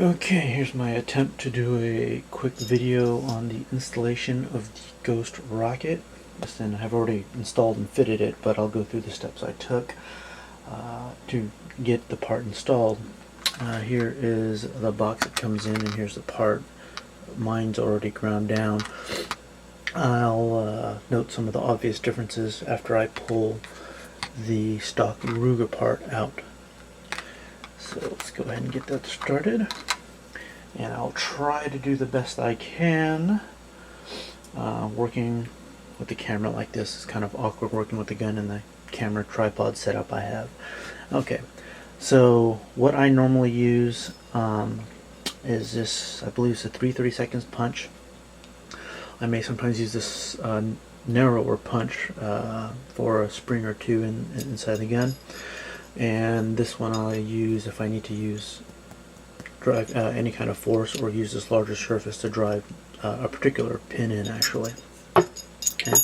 Okay, here's my attempt to do a quick video on the installation of the Ghost rocket. Listen, I've already installed and fitted it, but I'll go through the steps I took to get the part installed. Here is the box that comes in, and here's the part. Mine's already ground down. I'll note some of the obvious differences after I pull the stock Ruger part out. So let's go ahead and get that started. And I'll try to do the best I can. Working with the camera like this is kind of awkward, working with the gun and the camera tripod setup I have. Okay, so what I normally use is this, I believe it's a 3/32 punch. I may sometimes use this narrower punch for a spring or two inside the gun. And this one I'll use if I need to drive any kind of force or use this larger surface to drive a particular pin in actually. Okay.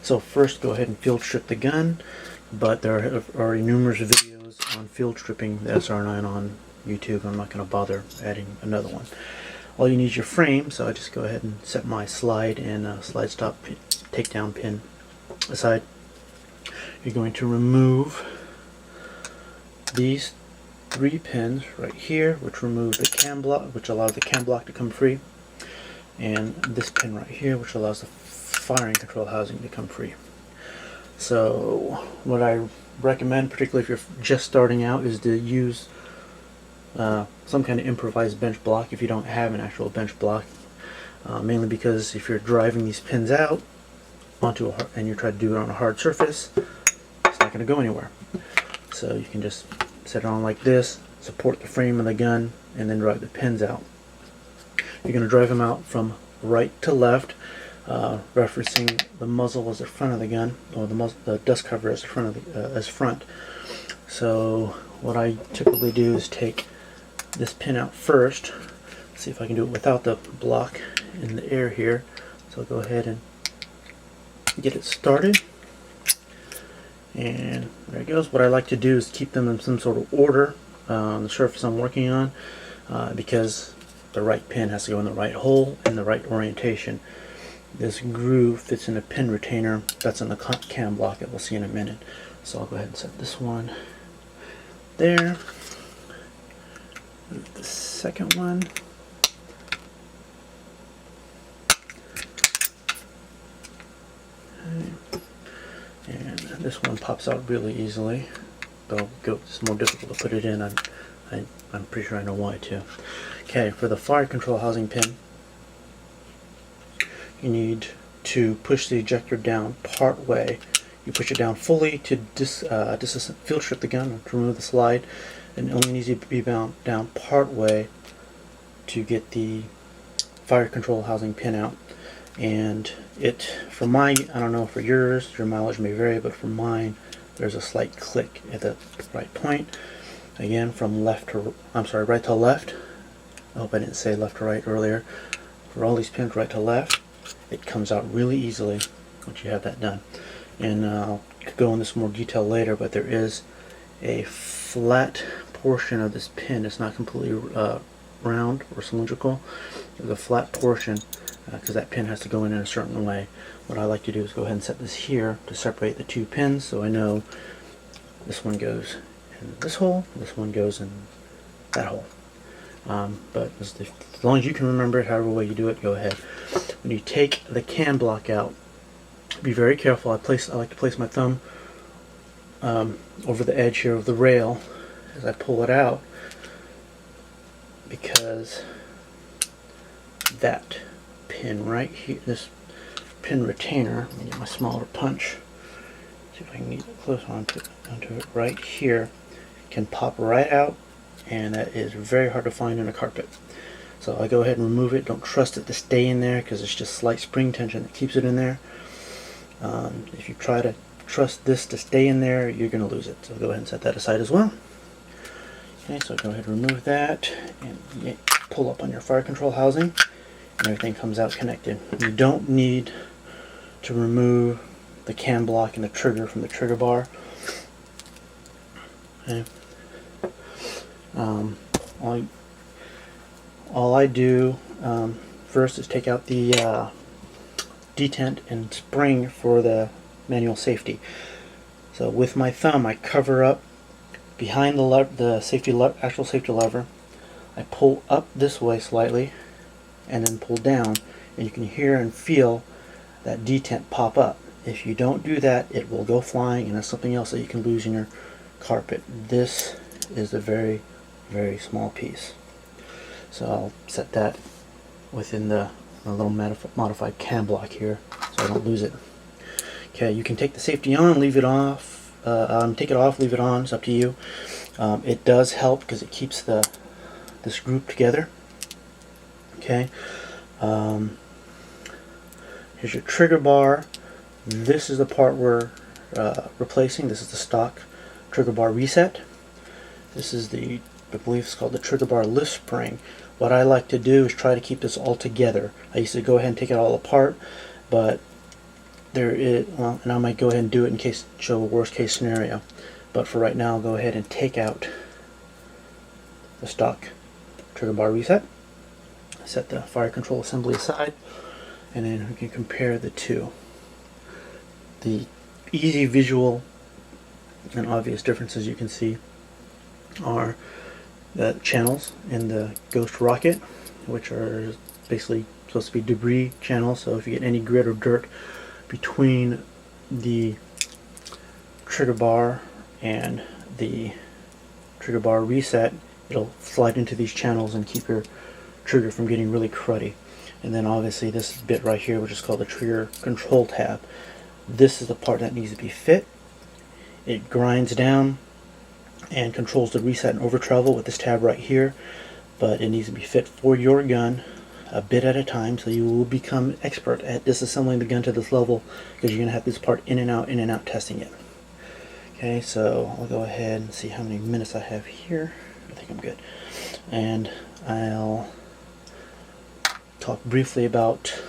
So first go ahead and field strip the gun, but there are already numerous videos on field stripping the SR9 on YouTube. I'm not going to bother adding another one. All you need is your frame, so I just go ahead and set my slide and slide stop takedown pin aside. You're going to remove these 3 pins right here, which remove the cam block, which allows the cam block to come free, and this pin right here, which allows the firing control housing to come free. So what I recommend, particularly if you're just starting out, is to use some kind of improvised bench block if you don't have an actual bench block, mainly because if you're driving these pins out onto and you try to do it on a hard surface, it's not going to go anywhere. So you can just set it on like this, support the frame of the gun, and then drive the pins out. You're going to drive them out from right to left, referencing the muzzle as the front of the gun, or the dust cover as the front of the as front. So what I typically do is take this pin out first. See if I can do it without the block in the air here. So I'll go ahead and get it started. And there it goes. What I like to do is keep them in some sort of order on the surface I'm working on, because the right pin has to go in the right hole in the right orientation. This groove fits in a pin retainer that's in the cam block that we'll see in a minute. So I'll go ahead and set this one there. Move the second one. And this one pops out really easily, though it's more difficult to put it in. I'm pretty sure I know why too. Okay, for the fire control housing pin, you need to push the ejector down part way. You push it down fully to field strip the gun, to remove the slide, and it only needs to be down part way to get the fire control housing pin out. And for mine, I don't know for yours, your mileage may vary, but for mine there's a slight click at the right point. Again, from right to left. I hope I didn't say left to right earlier. For all these pins, right to left, it comes out really easily once you have that done. And I'll go into this more detail later, but there is a flat portion of this pin. It's not completely round or cylindrical. There's a flat portion because that pin has to go in a certain way. What I like to do is go ahead and set this here to separate the 2 pins, so I know this one goes in this hole, this one goes in that hole. But as long as you can remember it, however way you do it, go ahead. When you take the cam block out, be very careful. I like to place my thumb over the edge here of the rail as I pull it out, because that pin right here, this pin retainer, let me get my smaller punch, see if I can get close onto it right here, can pop right out, and that is very hard to find in a carpet. So I go ahead and remove it. Don't trust it to stay in there because it's just slight spring tension that keeps it in there. If you try to trust this to stay in there, you're going to lose it. So go ahead and set that aside as well. Okay, so go ahead and remove that and pull up on your fire control housing, and everything comes out connected. You don't need to remove the cam block and the trigger from the trigger bar. Okay. all I do first is take out the detent and spring for the manual safety. So with my thumb I cover up behind the actual safety lever. I pull up this way slightly and then pull down, and you can hear and feel that detent pop up. If you don't do that, it will go flying, and that's something else that you can lose in your carpet. This is a very, very small piece. So I'll set that within the little modified cam block here so I don't lose it. Okay, you can take the safety on, leave it off, take it off, leave it on, it's up to you. It does help because it keeps this group together. Okay, here's your trigger bar. This is the part we're replacing. This is the stock trigger bar reset. This is I believe it's called the trigger bar lift spring. What I like to do is try to keep this all together. I used to go ahead and take it all apart, but and I might go ahead and do it in case show a worst case scenario. But for right now, I'll go ahead and take out the stock trigger bar reset. Set the fire control assembly aside, and then we can compare the two. The easy visual and obvious differences you can see are the channels in the Ghost rocket, which are basically supposed to be debris channels, so if you get any grit or dirt between the trigger bar and the trigger bar reset, it'll slide into these channels and keep your trigger from getting really cruddy. And then obviously this bit right here, which is called the trigger control tab, this is the part that needs to be fit. It grinds down and controls the reset and over travel with this tab right here, but it needs to be fit for your gun a bit at a time, so you will become expert at disassembling the gun to this level, because you're going to have this part in and out testing it. Okay, so I'll go ahead and see how many minutes I have here. I think I'm good, and I'll talk briefly about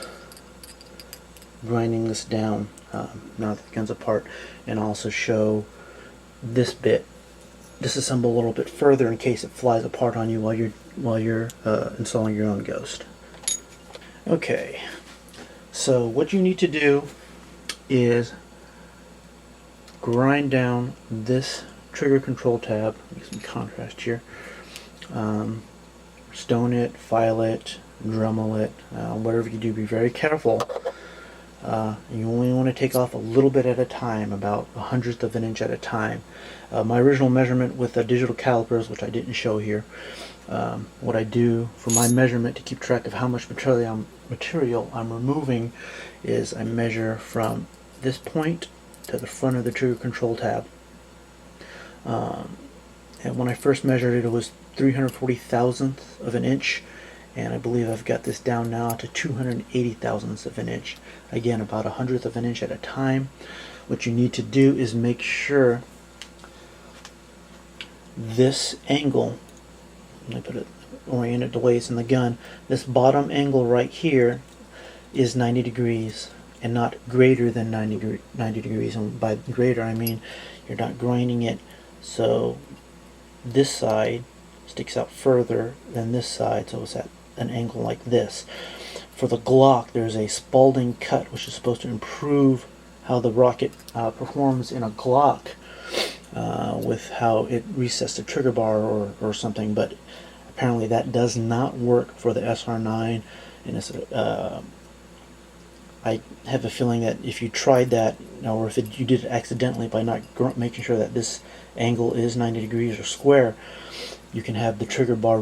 grinding this down now that the gun's apart, and also show this bit disassemble a little bit further in case it flies apart on you while you're installing your own Ghost. Okay, so what you need to do is grind down this trigger control tab. Get some contrast here. Stone it, file it, Dremel it, whatever you do, be very careful. You only want to take off a little bit at a time, about 1/100th of an inch at a time. My original measurement with the digital calipers, which I didn't show here, what I do for my measurement to keep track of how much material I'm removing is I measure from this point to the front of the trigger control tab. And when I first measured it, it was 340 thousandths of an inch, and I believe I've got this down now to 280 thousandths of an inch. Again, about 1/100th of an inch at a time. What you need to do is make sure this angle, let me put it oriented the way it's in the gun, this bottom angle right here is 90 degrees and not greater than 90 degrees. And by greater I mean you're not grinding it so this side sticks out further than this side, so it's at an angle like this. For the Glock, there's a Spalding cut, which is supposed to improve how the rocket performs in a Glock with how it resets the trigger bar or something, but apparently that does not work for the SR9, and it's I have a feeling that if you tried that, or if you did it accidentally by not making sure that this angle is 90 degrees or square, you can have the trigger bar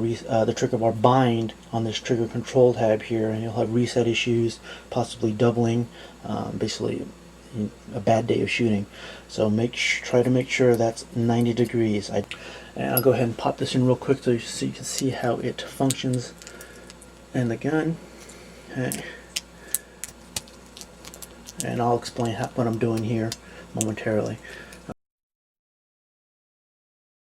bind on this trigger control tab here, and you'll have reset issues, possibly doubling, basically a bad day of shooting. So try to make sure that's 90 degrees. And I'll go ahead and pop this in real quick so you can see how it functions in the gun. Okay. And I'll explain what I'm doing here momentarily.